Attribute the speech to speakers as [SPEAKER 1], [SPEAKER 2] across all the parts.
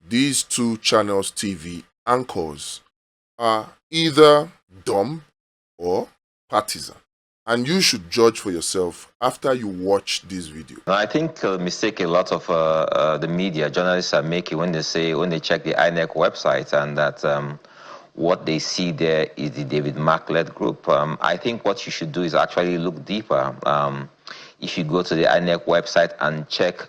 [SPEAKER 1] these two channels TV anchors are either dumb or partisan. And you should judge for yourself after you watch this video.
[SPEAKER 2] I think a mistake a lot of the media journalists are making when they check the INEC website and that what they see there is the David Mark-led group. I think what you should do is actually look deeper. If you go to the INEC website and check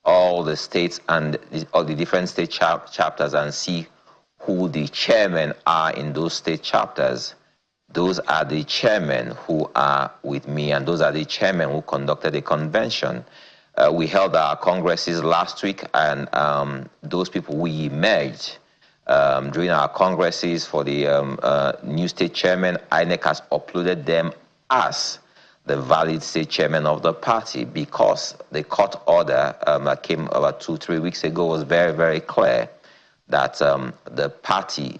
[SPEAKER 2] all the states and all the different state chapters and see who the chairmen are in those state chapters, those are the chairmen who are with me, and those are the chairmen who conducted the convention. We held our congresses last week, and those people we emerged during our congresses for the new state chairman. INEC has uploaded them as the valid state chairman of the party because the court order that came about 2-3 weeks ago was very, very clear that the party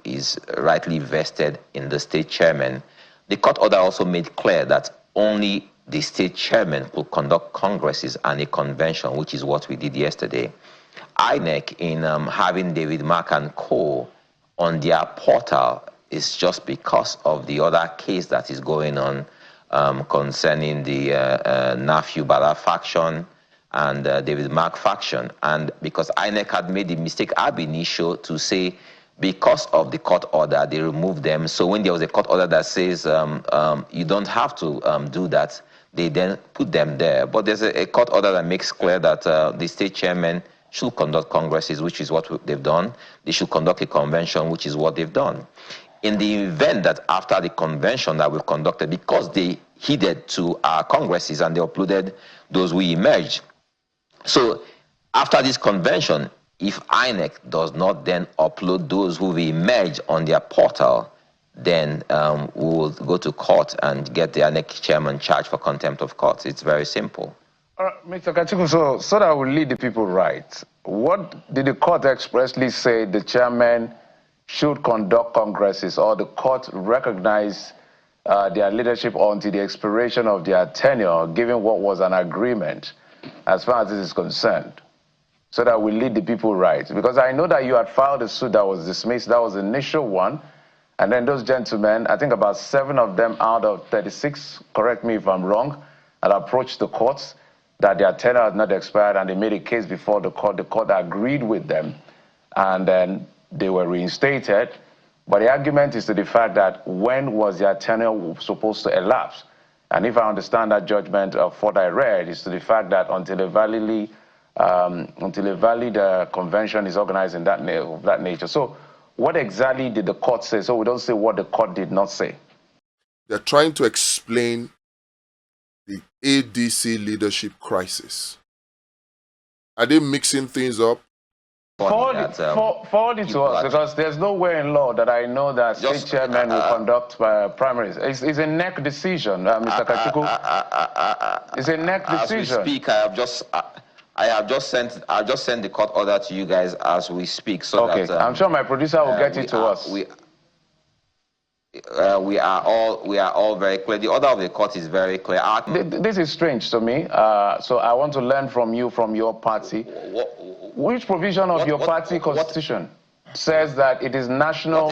[SPEAKER 2] is rightly vested in the state chairman. The court order also made clear that only the state chairman could conduct congresses and a convention, which is what we did yesterday. INEC, in having David Mark and Co. on their portal, is just because of the other case that is going on concerning the Nafiu Bala faction and David Mark faction. And because INEC had made the mistake ab initio to say because of the court order, they removed them. So when there was a court order that says you don't have to do that, they then put them there. But there's a court order that makes clear that the state chairman should conduct congresses, which is what they've done. They should conduct a convention, which is what they've done. In the event that after the convention that we've conducted, because they heeded to our congresses and they uploaded those we emerged, so after this convention, if INEC does not then upload those who we emerge on their portal, then we will go to court and get the INEC chairman charged for contempt of court. It's very simple.
[SPEAKER 3] All right, Mr. Kachikwu, so that will lead the people right. What did the court expressly say the chairman should conduct congresses, or the court recognize their leadership until the expiration of their tenure, given what was an agreement as far as this is concerned, so that we lead the people right? Because I know that you had filed a suit that was dismissed. That was the initial one. And then those gentlemen, I think about 7 of them out of 36, correct me if I'm wrong, had approached the courts that their tenure had not expired, and they made a case before the court. The court agreed with them, and then they were reinstated. But the argument is to the fact that when was their tenure supposed to elapse? And if I understand that judgment of what I read, is to the fact that until a valid convention is organized in that nature. So what exactly did the court say? So we don't say what the court did not say.
[SPEAKER 1] They're trying to explain the ADC leadership crisis. Are they mixing things up?
[SPEAKER 3] Forward it to us, because there's nowhere in law that I know that state chairman will conduct primaries. It's a NEC decision, Mr. Kachikwu. It's a NEC decision.
[SPEAKER 2] As we speak, I have just sent the court order to you guys as we speak. So
[SPEAKER 3] okay,
[SPEAKER 2] that,
[SPEAKER 3] I'm sure my producer will get it to us.
[SPEAKER 2] We are all very clear. The order of the court is very clear.
[SPEAKER 3] This is strange to me. So I want to learn from you, from your party. Which provision of your party constitution says that it is national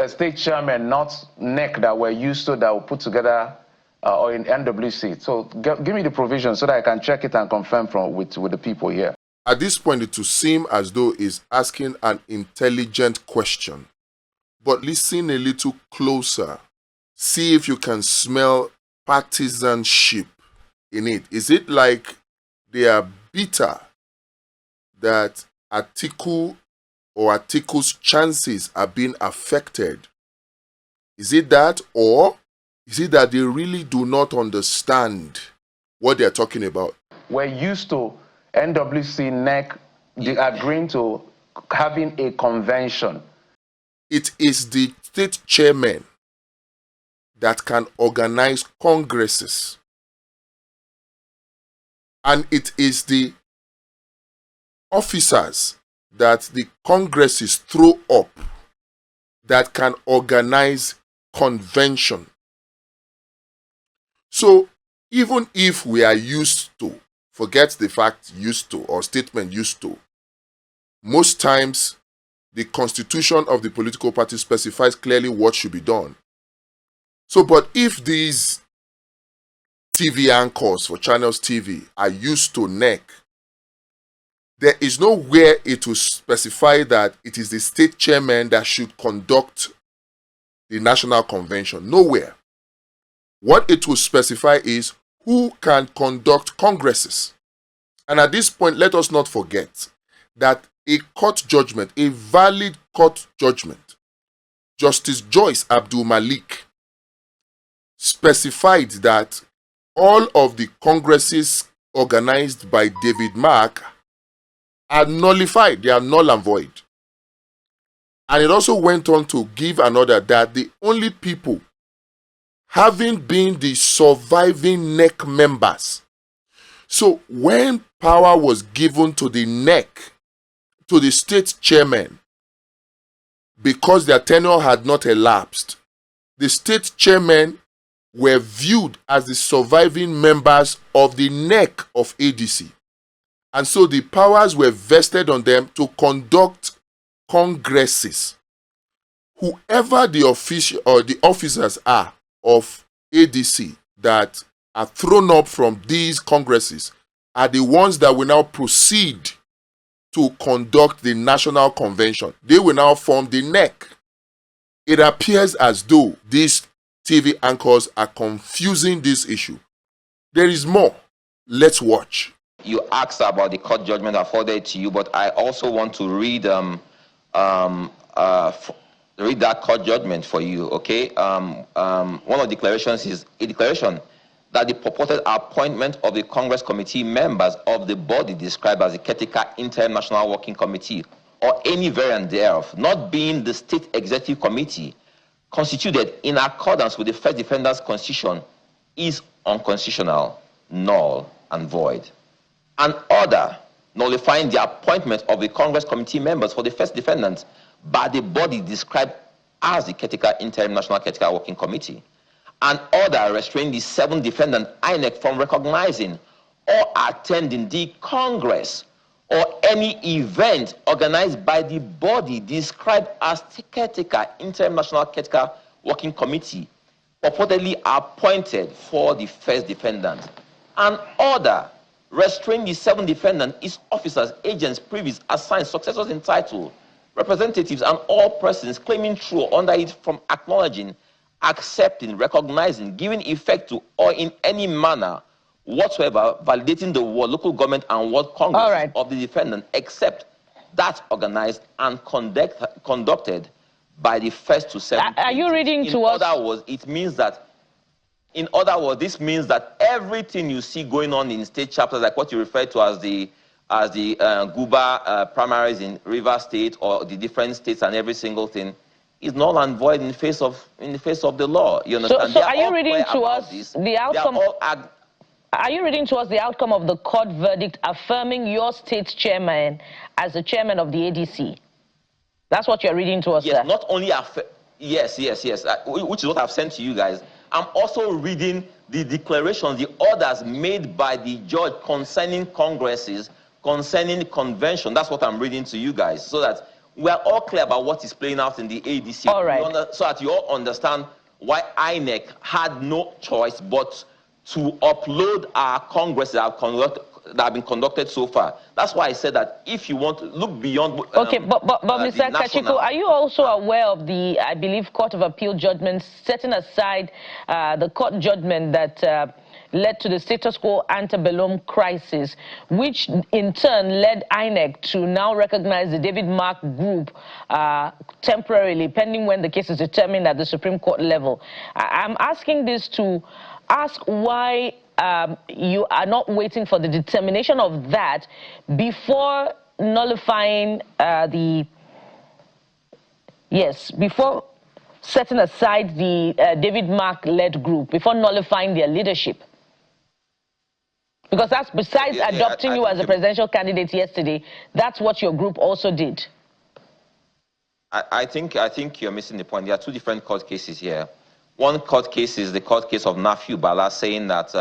[SPEAKER 3] state chairman, not NEC, that we're used to, that will put together or in NWC? So give me the provision so that I can check it and confirm with the people here.
[SPEAKER 1] At this point, it will seem as though he's asking an intelligent question. But listen a little closer. See if you can smell partisanship in it. Is it like they are bitter that Atiku or Atiku's chances are being affected? Is it that, or is it that they really do not understand what they're talking about?
[SPEAKER 3] We're used to NWC, NEC agreeing to having a convention.
[SPEAKER 1] It is the state chairman that can organize congresses. And it is the officers that the congresses throw up that can organize convention. So even if we are used to, forget the fact used to or statement used to, Most times, the constitution of the political party specifies clearly what should be done. So, but if these TV anchors for Channels TV are used to NEC, there is nowhere it will specify that it is the state chairman that should conduct the national convention. Nowhere. What it will specify is who can conduct congresses. And at this point, let us not forget that a court judgment, a valid court judgment, Justice Joyce Abdul Malik specified that all of the congresses organized by David Mark are nullified, they are null and void. And it also went on to give an order that the only people having been the surviving NEC members. So when power was given to the NEC, to the state chairman, because their tenure had not elapsed, the state chairmen were viewed as the surviving members of the NEC of ADC. And so the powers were vested on them to conduct congresses. Whoever the official or the officers are of ADC that are thrown up from these congresses are the ones that will now proceed to conduct the national convention. They will now form the NEC. It appears as though these TV anchors are confusing this issue. There is more. Let's watch.
[SPEAKER 2] You asked about the court judgment afforded to you, but I also want to read read that court judgment for you, okay? One of the declarations is a declaration that the purported appointment of the Congress committee members of the body described as the Ketika Interim National Working Committee or any variant thereof, not being the State Executive Committee constituted in accordance with the First Defendant's Constitution is unconstitutional, null, and void. An order nullifying the appointment of the Congress committee members for the first defendant by the body described as the Ketika Interim National Ketika Working Committee. An order restraining the 7 defendant INEC from recognizing or attending the Congress or any event organized by the body described as Ketika Interim National Ketika Working Committee purportedly appointed for the first defendant. An order restraining the 7 defendants, its officers, agents, privies, assigned, successors in title, representatives, and all persons claiming true under it from acknowledging, accepting, recognizing, giving effect to, or in any manner whatsoever validating the word local government and word Congress of the defendant, except that organized and conducted by the first to 7.
[SPEAKER 4] Are you reading to us?
[SPEAKER 2] In other words, it means that. In other words, this means that everything you see going on in state chapters, like what you refer to as the Guba primaries in Rivers State or the different states and every single thing, is null and void in the face of the law. You understand?
[SPEAKER 4] So are you reading to us the outcome? Are you reading to us the outcome of the court verdict affirming your state chairman as the chairman of the ADC? That's what you're reading to us,
[SPEAKER 2] yes,
[SPEAKER 4] sir?
[SPEAKER 2] Not only yes, which is what I've sent to you guys. I'm also reading the declarations, the orders made by the judge concerning congresses, concerning convention. That's what I'm reading to you guys, so that we are all clear about what is playing out in the ADC.
[SPEAKER 4] All right.
[SPEAKER 2] So that you all understand why INEC had no choice but to upload our congresses that have been conducted so far. That's why I said that if you want to look beyond...
[SPEAKER 4] okay, but Mr. Kachikwu, are you also aware of the, I believe, Court of Appeal judgment, setting aside the court judgment that led to the status quo antebellum crisis, which in turn led INEC to now recognize the David Mark group temporarily, pending when the case is determined at the Supreme Court level? I'm asking this to ask why you are not waiting for the determination of that before nullifying before setting aside the David Mark-led group, before nullifying their leadership. Because that's besides adopting you as a presidential candidate yesterday, that's what your group also did.
[SPEAKER 2] I think you're missing the point. There are 2 different court cases here. One court case is the court case of Nafiu Bala saying that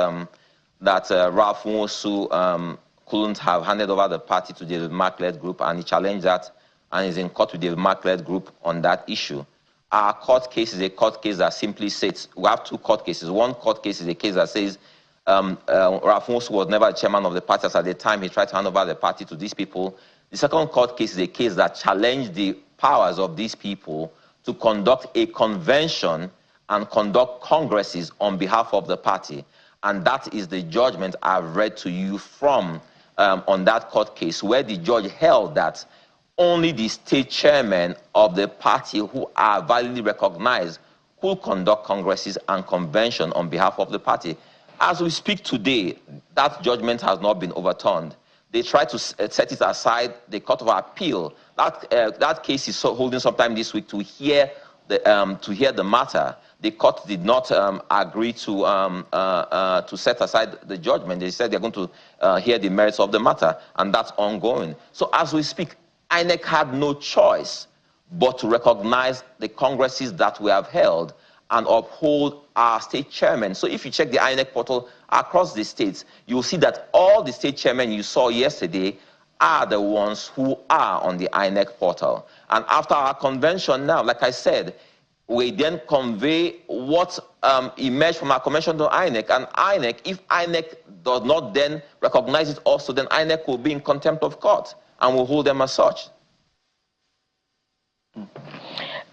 [SPEAKER 2] Ralph Nwosu couldn't have handed over the party to the Mark-led group, and he challenged that and is in court with the Mark-led group on that issue. Our court case is a court case that simply says, we have two court cases. One court case is a case that says Ralph Mosu was never chairman of the party, as at the time he tried to hand over the party to these people. The second court case is a case that challenged the powers of these people to conduct a convention and conduct congresses on behalf of the party. And that is the judgment I've read to you from on that court case, where the judge held that only the state chairmen of the party who are validly recognized could conduct congresses and convention on behalf of the party. As we speak today, that judgment has not been overturned. They tried to set it aside. The Court of Appeal, that case is holding sometime this week to hear the matter. The court did not agree to set aside the judgment. They said they're going to hear the merits of the matter, and that's ongoing. So as we speak, INEC had no choice but to recognize the congresses that we have held and uphold our state chairmen. So if you check the INEC portal across the states, you'll see that all the state chairmen you saw yesterday are the ones who are on the INEC portal. And after our convention now, like I said, we then convey what emerged from our convention to INEC. And INEC, if INEC does not then recognize it also, then INEC will be in contempt of court and will hold them as such.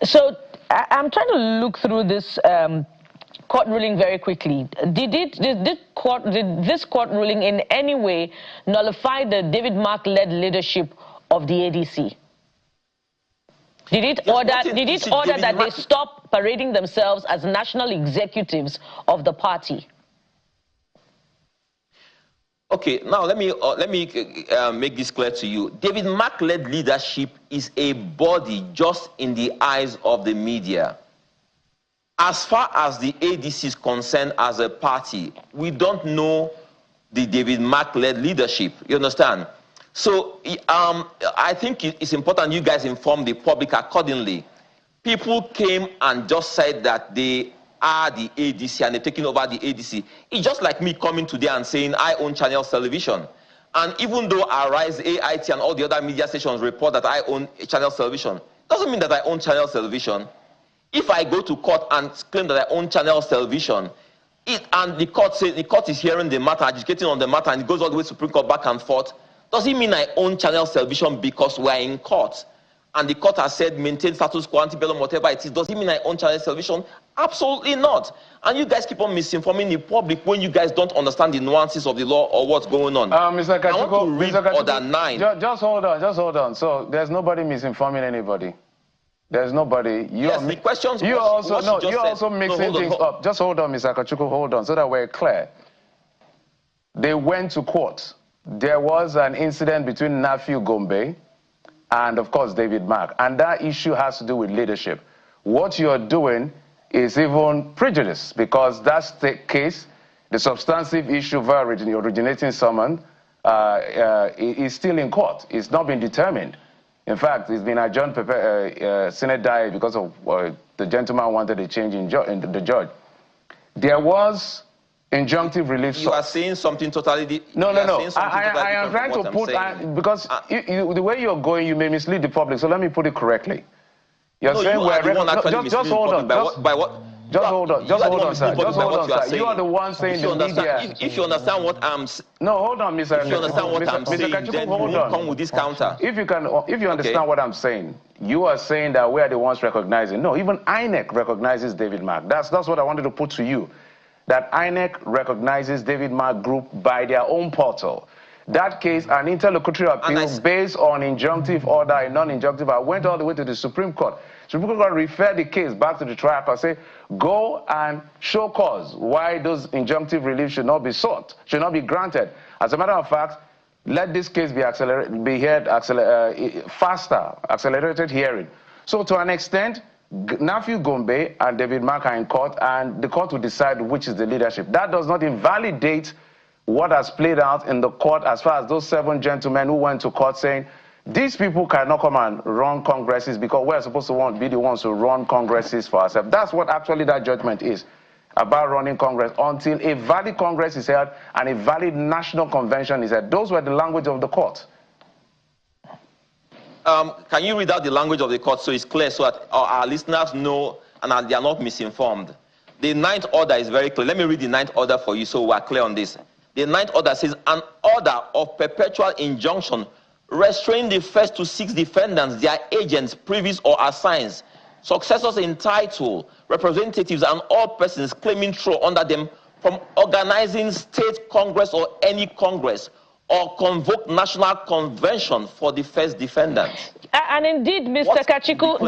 [SPEAKER 4] So I'm trying to look through this court ruling very quickly. Did this court ruling in any way nullify the David Mark-led leadership of the ADC? Did it order that they stop parading themselves as national executives of the party?
[SPEAKER 2] Okay, now let me make this clear to you. David Mark-led leadership is a body just in the eyes of the media. As far as the ADC is concerned as a party, we don't know the David Mark-led leadership. You understand? So I think it's important you guys inform the public accordingly. People came and just said that they are the ADC and they're taking over the ADC. It's just like me coming today and saying I own Channels Television. And even though Arise, AIT, and all the other media stations report that I own Channels Television, doesn't mean that I own Channels Television. If I go to court and claim that I own Channels Television, and the court says the court is hearing the matter, adjudicating on the matter, and it goes all the way to Supreme Court back and forth, does it mean I own Channels Television because we're in court? And the court has said maintain status quo, antebellum, whatever it is. Does it mean I own Channels Television? Absolutely not. And you guys keep on misinforming the public when you guys don't understand the nuances of the law or what's going on.
[SPEAKER 3] Mr. Kachikwu,
[SPEAKER 2] I want to read Order 9.
[SPEAKER 3] Just hold on. So there's nobody misinforming anybody. There's nobody.
[SPEAKER 2] Yes, the questions.
[SPEAKER 3] You're also mixing things up. Just hold on, Mr. Kachikwu, hold on, so that we're clear. They went to court. There was an incident between Nafiu Gombe and, of course, David Mark. And that issue has to do with leadership. What you're doing is even prejudice, because that's the case. The substantive issue via originating summon is still in court. It's not been determined. In fact, it's been adjourned Senate diet because of the gentleman wanted a change in the judge. There was injunctive relief.
[SPEAKER 2] You are saying something totally
[SPEAKER 3] No. I am trying to put, because the way you're going, you may mislead the public. So let me put it correctly. You're saying just hold on. Just hold on, sir. You are the one saying the media.
[SPEAKER 2] If you understand what I'm saying.
[SPEAKER 3] No, hold on, Mr.
[SPEAKER 2] If you understand what I'm saying, then you won't come with this counter.
[SPEAKER 3] If you understand what I'm saying, you are saying that we are the ones recognizing. No, even INEC recognizes David Mark. That's what I wanted to put to you. That INEC recognizes David Mark Group by their own portal. That case, an interlocutory appeal based on injunctive order and non-injunctive, I went all the way to the Supreme Court. Supreme Court referred the case back to the trial court, say, go and show cause why those injunctive relief should not be sought, should not be granted. As a matter of fact, let this case be heard faster, accelerated hearing. So to an extent, Nafiu Gombe and David Mark are in court, and the court will decide which is the leadership. That does not invalidate what has played out in the court as far as those 7 gentlemen who went to court saying, these people cannot come and run congresses because we're supposed to be the ones who run congresses for ourselves. That's what actually that judgment is. about running Congress until a valid Congress is held and a valid national convention is held. Those were the language of the court.
[SPEAKER 2] Can you read out the language of the court so it's clear so that our listeners know and they are not misinformed? The ninth order is very clear. Let me read the ninth order for you so we're clear on this. The ninth order says, an order of perpetual injunction restraining the first to 6 defendants, their agents, privies or assigns, successors in title, representatives, and all persons claiming through under them from organizing state congress or any congress or convoke national convention for the first defendant.
[SPEAKER 4] And indeed, Mr. Kachikwu,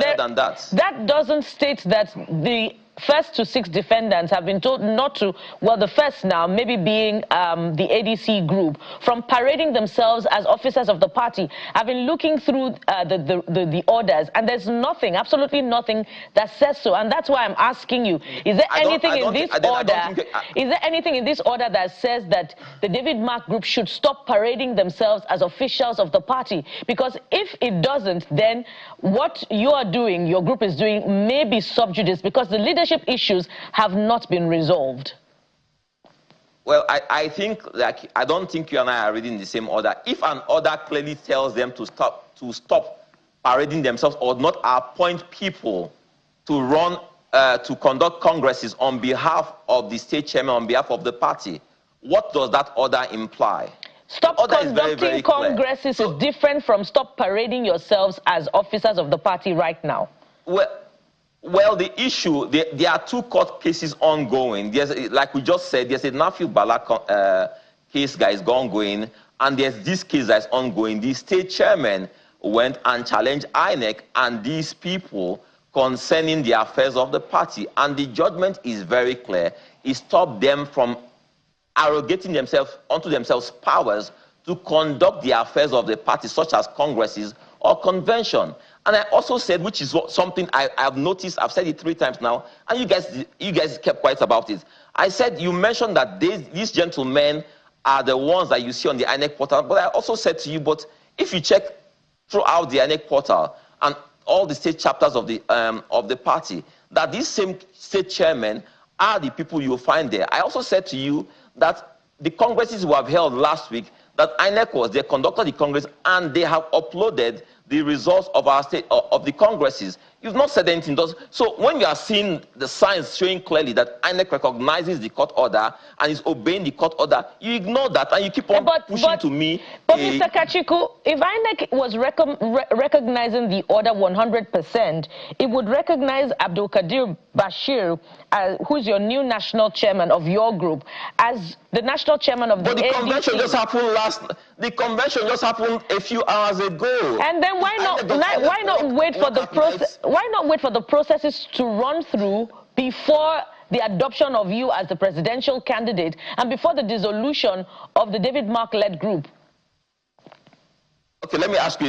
[SPEAKER 4] that doesn't state that the first to 6 defendants have been told not to, well, the first now, maybe being the ADC group, from parading themselves as officers of the party. I've been looking through the orders, and there's nothing, absolutely nothing that says so. And that's why I'm asking you, is there anything in this order, is there anything in this order that says that the David Mark group should stop parading themselves as officials of the party? Because if it doesn't, then what you are doing, your group is doing, may be sub judice, because the leadership issues have not been resolved.
[SPEAKER 2] Well, I think, like, I don't think you and I are reading the same order. If an order clearly tells them to stop parading themselves or not appoint people to run, to conduct congresses on behalf of the state chairman, on behalf of the party, what does that order imply?
[SPEAKER 4] Stop conducting congresses is different from stop parading yourselves as officers of the party right now.
[SPEAKER 2] Well, the issue, there are 2 court cases ongoing. There's, like we just said, there's a Nafi Bala case that is ongoing, and there's this case that's ongoing. The state chairman went and challenged INEC and these people concerning the affairs of the party, and the judgment is very clear. It stopped them from arrogating themselves onto themselves powers to conduct the affairs of the party, such as congresses or convention. And I also said, which is something I've noticed, I've said it 3 times now, and you guys kept quiet about it. I said, you mentioned that these gentlemen are the ones that you see on the INEC portal, but I also said to you, but if you check throughout the INEC portal and all the state chapters of the party, that these same state chairmen are the people you'll find there. I also said to you that the congresses we have held last week, that INEC they conducted the congress and they have uploaded the results of our state of the congresses. You've not said anything. So when you are seeing the signs showing clearly that INEC recognizes the court order and is obeying the court order, you ignore that and you keep on pushing to me.
[SPEAKER 4] But Mr. Kachikwu, if INEC was recognizing the order 100%, it would recognize Abdul Qadir Bashir, who's your new national chairman of your group, as the national chairman of the ADC.
[SPEAKER 2] But the convention just happened the convention just happened a few hours ago.
[SPEAKER 4] And then why not wait for the process? Why not wait for the processes to run through before the adoption of you as the presidential candidate and before the dissolution of the David Mark-led group?
[SPEAKER 2] Okay, let me ask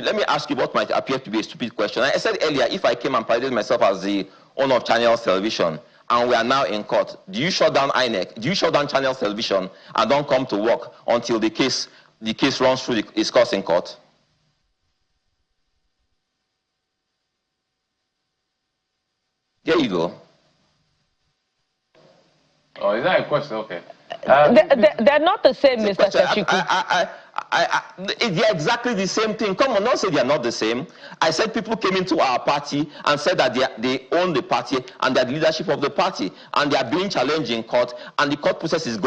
[SPEAKER 2] you what might appear to be a stupid question. I said earlier, if I came and paraded myself as the owner of Channels Television and we are now in court, do you shut down INEC? Do you shut down Channels Television and don't come to work until the case runs through its course in court? There you go.
[SPEAKER 3] Oh, is that a question? Okay.
[SPEAKER 4] They're not the same, Mr. Kachikwu.
[SPEAKER 2] They're exactly the same thing. Come on, don't say they're not the same. I said people came into our party and said that they own the party and they're the leadership of the party, and they are being challenged in court, and the court process is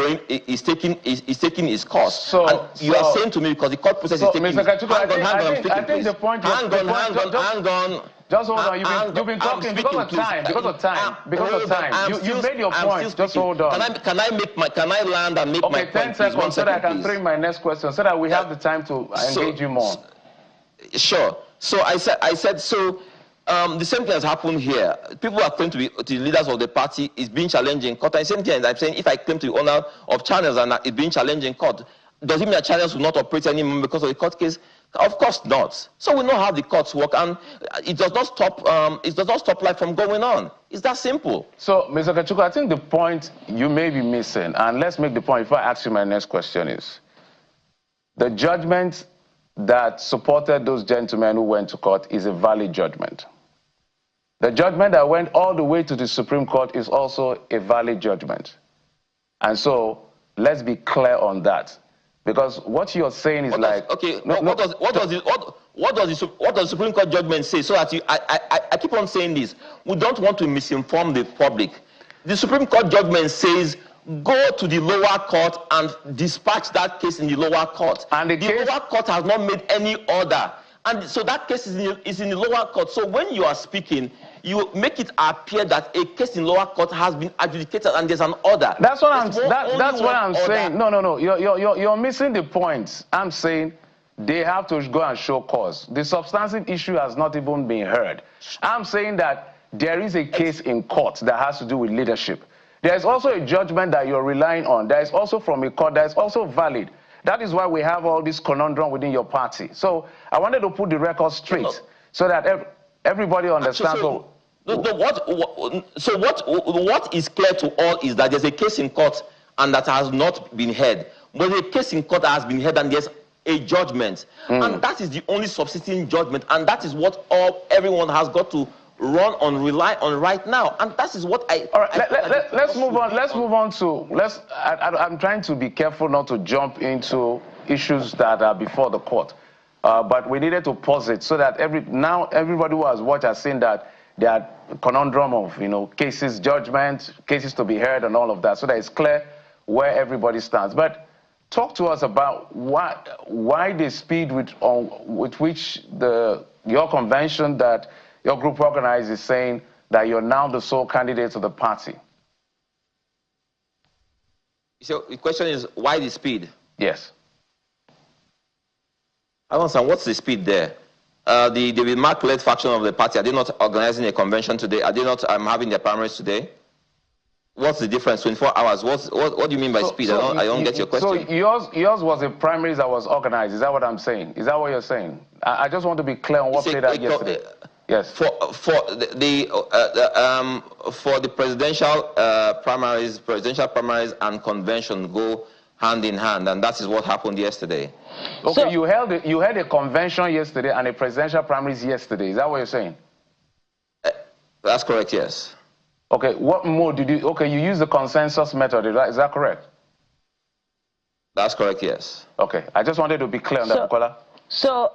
[SPEAKER 2] taking its course. So you are saying to me because the court process is taking.
[SPEAKER 3] Mr. Kachikwu, I think the point.
[SPEAKER 2] Hang on.
[SPEAKER 3] Just hold on. You've been talking because of time. You made your point. Just hold on.
[SPEAKER 2] Can I land and make my point?
[SPEAKER 3] Okay, 10 seconds so that I can bring my next question, so that we have the time to engage you more.
[SPEAKER 2] Sure. So I said so. The same thing has happened here. People are claiming to be the leaders of the party is being challenged in court. And the same thing I'm saying, if I claim to be owner of Channels and it's being challenged in court, does it mean that Channels will not operate anymore because of the court case? Of course not. So we know how the courts work, and it does not stop life from going on. It's that simple.
[SPEAKER 3] So, Mr. Kachikwu, I think the point you may be missing, and let's make the point before I ask you my next question, is the judgment that supported those gentlemen who went to court is a valid judgment. The judgment that went all the way to the Supreme Court is also a valid judgment. And so let's be clear on that. Because what you're saying is
[SPEAKER 2] what does the Supreme Court judgment say? So that I keep on saying this. We don't want to misinform the public. The Supreme Court judgment says go to the lower court and dispatch that case in the lower court. And the lower court has not made any order. And so that case is in the lower court. So when you are speaking, you make it appear that a case in lower court has been adjudicated and there's an order.
[SPEAKER 3] That's what I'm saying. No. You're missing the point. I'm saying they have to go and show cause. The substantive issue has not even been heard. I'm saying that there is a case in court that has to do with leadership. There is also a judgment that you're relying on. That is also from a court that is also valid. That is why we have all this conundrum within your party. So I wanted to put the record straight so that everybody understands.
[SPEAKER 2] What is clear to all is that there's a case in court and that has not been heard. But a case in court that has been heard and there's a judgment. And that is the only subsisting judgment. And that is what everyone has got to rely on right now. And that is what
[SPEAKER 3] all right, let's move on. Let's move on to I'm trying to be careful not to jump into issues that are before the court. But we needed to pause it so that everybody who has watched has seen that there are conundrum of cases, judgment, cases to be heard, and all of that, so that it's clear where everybody stands. But talk to us about why the speed with which your convention that your group organized is saying that you're now the sole candidate of the party.
[SPEAKER 2] So the question is, why the speed?
[SPEAKER 3] Yes.
[SPEAKER 2] I don't understand. What's the speed there? The David Mark-led faction of the party, are they not organizing a convention today? Are they not having their primaries today? What's the difference? 24 hours. What do you mean by speed? I don't get your question.
[SPEAKER 3] So yours was a primaries that was organized. Is that what I'm saying? Is that what you're saying? I just want to be clear on what played out yesterday. Yes.
[SPEAKER 2] For the presidential primaries and convention go hand in hand, and that is what happened yesterday.
[SPEAKER 3] Okay, so you held a convention yesterday and a presidential primaries yesterday. Is that what you're saying?
[SPEAKER 2] That's correct. Yes.
[SPEAKER 3] Okay. What more did you? Okay, you used the consensus method. Is that correct?
[SPEAKER 2] That's correct. Yes.
[SPEAKER 3] Okay. I just wanted to be clear on that, Bukola.
[SPEAKER 4] So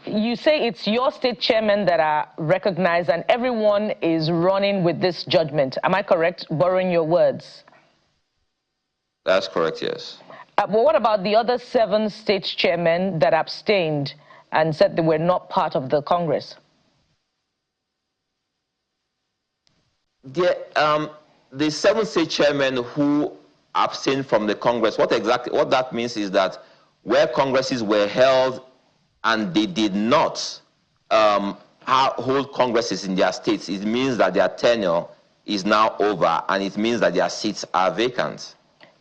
[SPEAKER 4] you say it's your state chairman that are recognized and everyone is running with this judgment. Am I correct, borrowing your words?
[SPEAKER 2] That's correct, yes.
[SPEAKER 4] But what about the other 7 state chairmen that abstained and said they were not part of the Congress?
[SPEAKER 2] The 7 state chairmen who abstained from the Congress, what that means is that where congresses were held and they did not hold congresses in their states, it means that their tenure is now over and it means that their seats are vacant.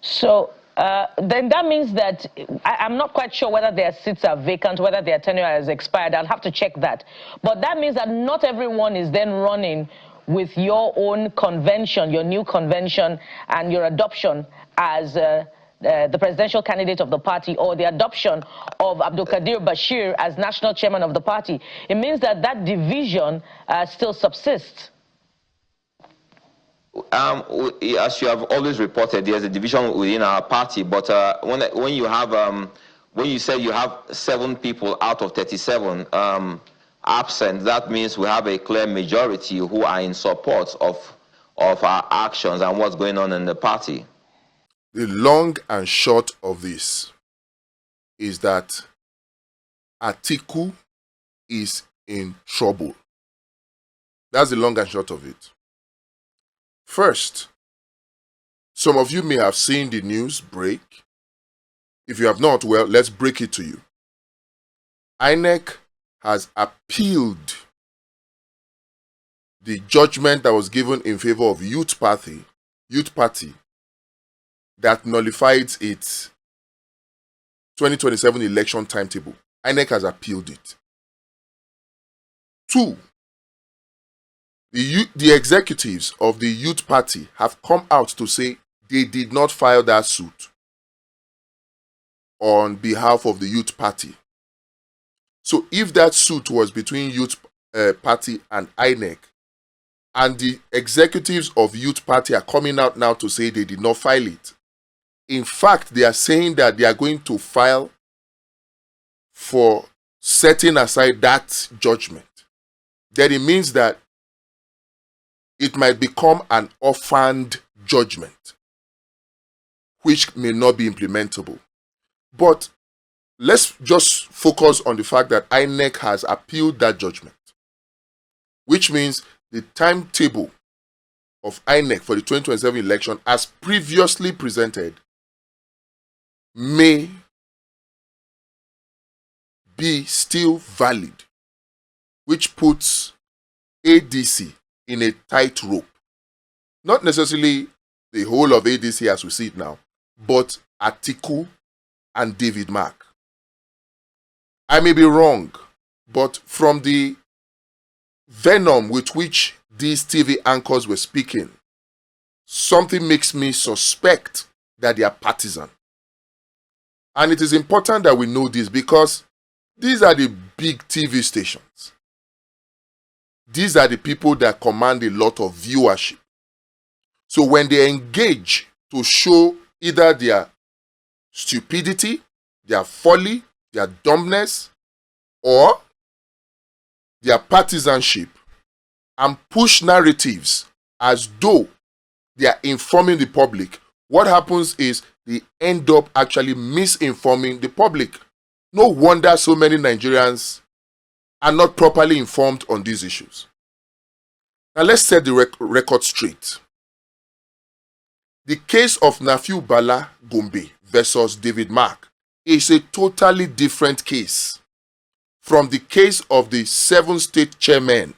[SPEAKER 4] So then that means that I'm not quite sure whether their seats are vacant, whether their tenure has expired. I'll have to check that. But that means that not everyone is then running with your own convention, your new convention, and your adoption as the presidential candidate of the party, or the adoption of Abdulkadir Bashir as national chairman of the party. It means that that division still subsists.
[SPEAKER 2] As you have always reported, there's a division within our party. But when you say you have 7 people out of 37 absent, that means we have a clear majority who are in support of our actions and what's going on in the party.
[SPEAKER 1] The long and short of this is that Atiku is in trouble. That's the long and short of it. First, some of you may have seen the news break. If you have not, well, let's break it to you. INEC has appealed the judgment that was given in favor of Youth Party that nullified its 2027 election timetable. INEC has appealed it. 2, the executives of the Youth Party have come out to say they did not file that suit on behalf of the Youth Party. So if that suit was between Youth Party and INEC, And the executives of Youth Party are coming out now to say they did not file it. In fact, they are saying that they are going to file for setting aside that judgment. Then it means that it might become an orphaned judgment, which may not be implementable. But let's just focus on the fact that INEC has appealed that judgment, which means the timetable of INEC for the 2027 election, as previously presented, may be still valid, which puts ADC in a tightrope. Not necessarily the whole of ADC as we see it now, but Atiku and David Mark. I may be wrong, but from the venom with which these TV anchors were speaking, something makes me suspect that they are partisan. And it is important that we know this because these are the big TV stations. These are the people that command a lot of viewership. So when they engage to show either their stupidity, their folly, their dumbness, or their partisanship, and push narratives as though they are informing the public, what happens is they end up actually misinforming the public. No wonder so many Nigerians are not properly informed on these issues. Now let's set the record straight. The case of Nafiu Bala Gombe versus David Mark is a totally different case from the case of the 7 state chairmen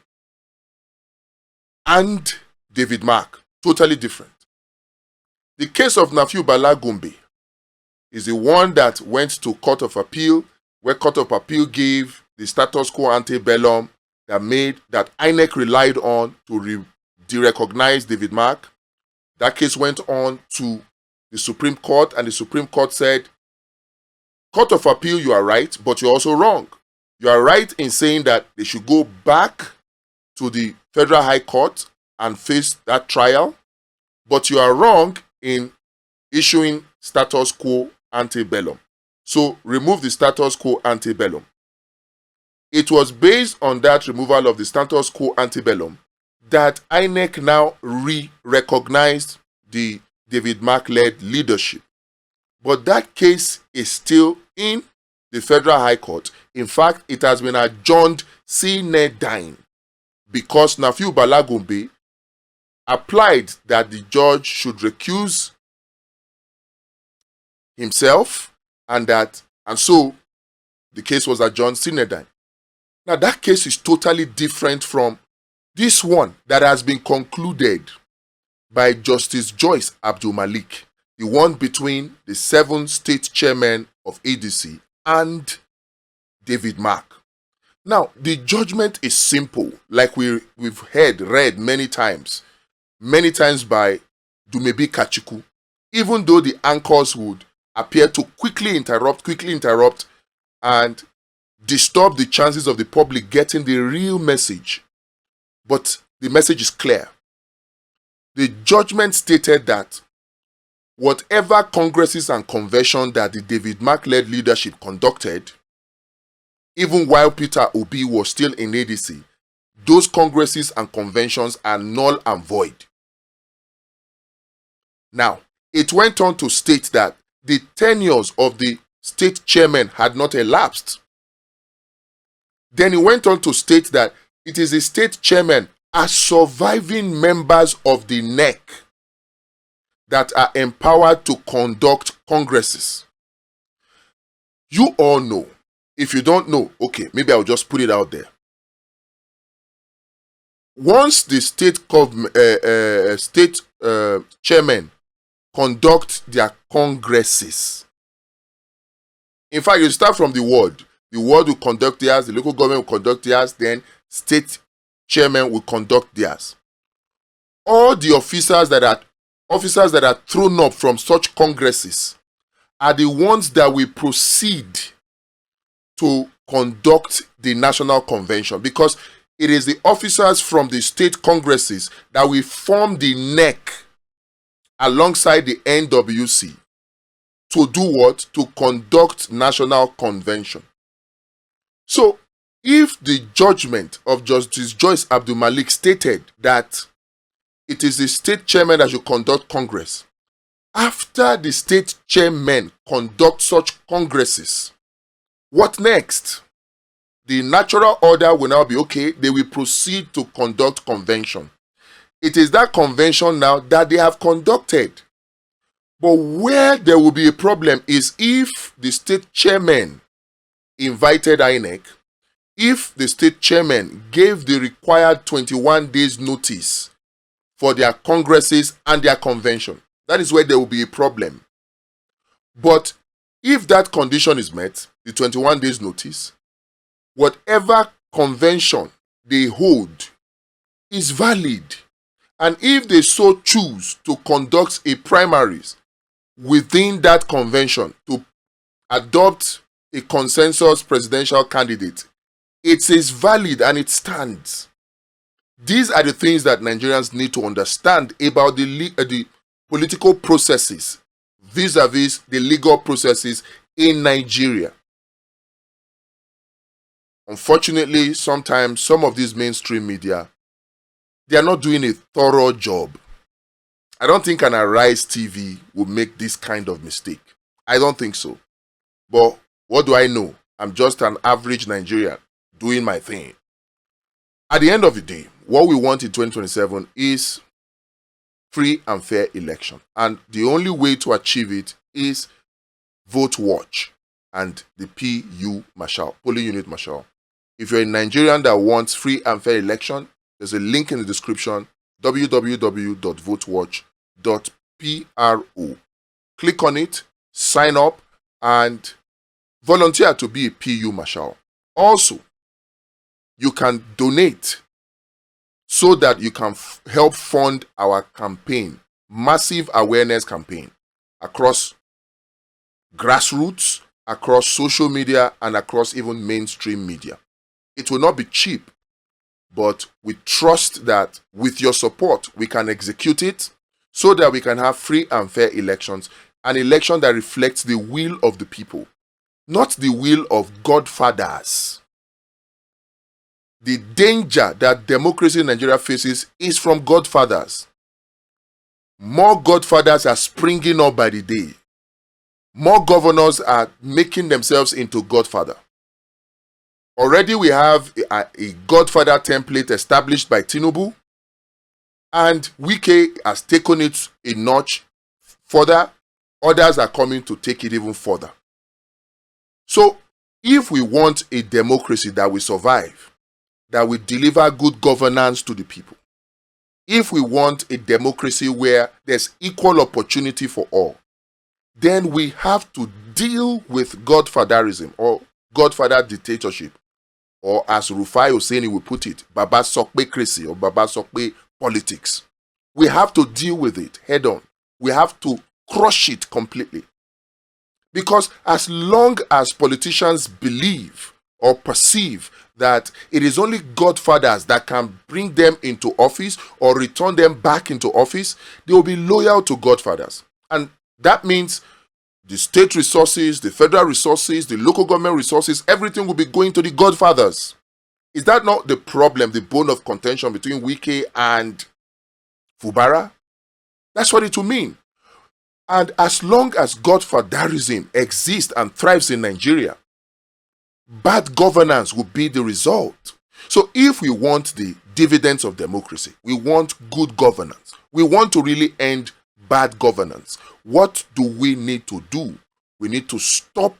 [SPEAKER 1] and David Mark. Totally different. The case of Nafiu Bala Gombe is the one that went to Court of Appeal, where Court of Appeal gave the status quo ante bellum that INEC relied on to de-recognize David Mark. That case went on to the Supreme Court, and the Supreme Court said, Court of Appeal, you are right, but you're also wrong. You are right in saying that they should go back to the Federal High Court and face that trial, but you are wrong in issuing status quo ante bellum. So remove the status quo ante bellum. It was based on that removal of the status quo ante bellum that INEC now recognized the David Mark-led leadership. But that case is still in the Federal High Court. In fact, it has been adjourned sine die because Nafiu Bala Gombe applied that the judge should recuse himself, and so the case was adjourned sine die. Now that case is totally different from this one that has been concluded by Justice Joyce Abdul Malik, the one between the 7 state chairmen of ADC and David Mark. Now, the judgment is simple, like we've read many times by Dumebi Kachikwu, even though the anchors would appear to quickly interrupt and disturb the chances of the public getting the real message. But the message is clear. The judgment stated that whatever congresses and conventions that the David Mark-led leadership conducted, even while Peter Obi was still in ADC, those congresses and conventions are null and void. Now, it went on to state that the tenures of the state chairmen had not elapsed. Then it went on to state that it is the state chairmen as surviving members of the NEC that are empowered to conduct congresses. You all know. If you don't know, okay, maybe I'll just put it out there. Once the state chairmen conduct their congresses, in fact, you start from the ward. The ward will conduct theirs, the local government will conduct theirs, then state chairmen will conduct theirs. All the officers that are thrown up from such congresses are the ones that will proceed to conduct the national convention, because it is the officers from the state congresses that will form the neck alongside the NWC to do what? To conduct national convention. So, if the judgment of Justice Joyce Abdul Malik stated that it is the state chairman that should conduct Congress, after the state chairmen conduct such congresses, what next? The natural order will now be, okay, they will proceed to conduct convention. It is that convention now that they have conducted. But where there will be a problem is if the state chairman invited INEC, if the state chairman gave the required 21 days notice for their congresses and their convention. That is where there will be a problem. But if that condition is met, the 21 days notice, whatever convention they hold is valid. And if they so choose to conduct a primaries within that convention to adopt a consensus presidential candidate, it is valid and it stands. These are the things that Nigerians need to understand about the political processes vis-a-vis the legal processes in Nigeria. Unfortunately, sometimes some of these mainstream media, they are not doing a thorough job. I don't think an Arise TV will make this kind of mistake. I don't think so. But what do I know? I'm just an average Nigerian doing my thing. At the end of the day, what we want in 2027 is free and fair election. And the only way to achieve it is vote watch and the PU Marshal, polling unit Marshal. If you're a Nigerian that wants free and fair election, there's a link in the description, www.votewatch.pro. Click on it, sign up, and volunteer to be a PU Marshal. Also, you can donate so that you can help fund our campaign, massive awareness campaign across grassroots, across social media, and across even mainstream media. It will not be cheap, but we trust that with your support, we can execute it so that we can have free and fair elections, an election that reflects the will of the people, not the will of godfathers. The danger that democracy in Nigeria faces is from godfathers. More godfathers are springing up by the day. More governors are making themselves into godfather. Already we have a godfather template established by Tinubu, and Wike has taken it a notch further. Others are coming to take it even further. So, if we want a democracy that will survive, that will deliver good governance to the people, if we want a democracy where there's equal opportunity for all, then we have to deal with godfatherism or godfather dictatorship, or as Rufai Hosseini will put it, Baba Sokpe-cracy or Baba Sokpe politics. We have to deal with it head on. We have to crush it completely. Because as long as politicians believe or perceive that it is only godfathers that can bring them into office or return them back into office, they will be loyal to godfathers. And that means the state resources, the federal resources, the local government resources, everything will be going to the godfathers. Is that not the problem, the bone of contention between Wike and Fubara? That's what it will mean. And as long as godfatherism exists and thrives in Nigeria, bad governance will be the result. So if we want the dividends of democracy, we want good governance, we want to really end bad governance, what do we need to do? We need to stop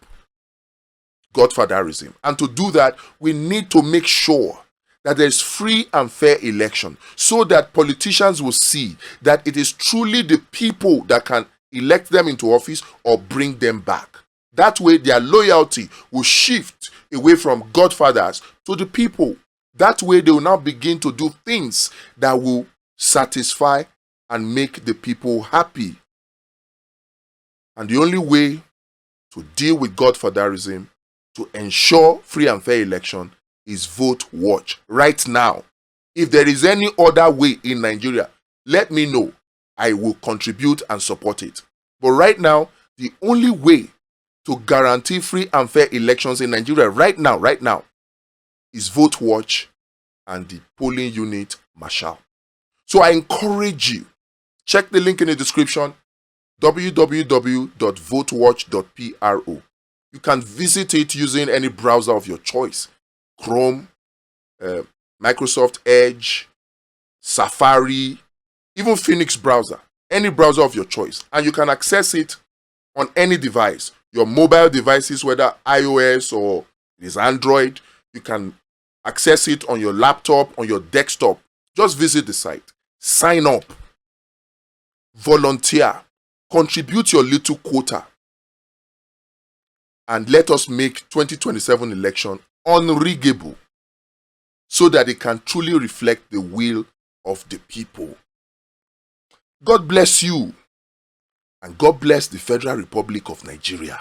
[SPEAKER 1] godfatherism. And to do that, we need to make sure that there is free and fair election so that politicians will see that it is truly the people that can elect them into office or bring them back. That way, their loyalty will shift away from godfathers to the people. That way, they will now begin to do things that will satisfy and make the people happy. And the only way to deal with godfatherism, to ensure free and fair election, is vote watch right now. If there is any other way in Nigeria, let me know. I will contribute and support it. But right now, the only way to guarantee free and fair elections in Nigeria right now, is vote watch and the polling unit marshal. So I encourage you, check the link in the description, www.votewatch.pro. You can visit it using any browser of your choice, Chrome, Microsoft Edge, Safari, even Phoenix browser, any browser of your choice. And you can access it on any device, your mobile devices, whether iOS or it is Android. You can access it on your laptop, on your desktop. Just visit the site, sign up, volunteer, contribute your little quota, and let us make 2027 election unriggable so that it can truly reflect the will of the people. God bless you, and God bless the Federal Republic of Nigeria.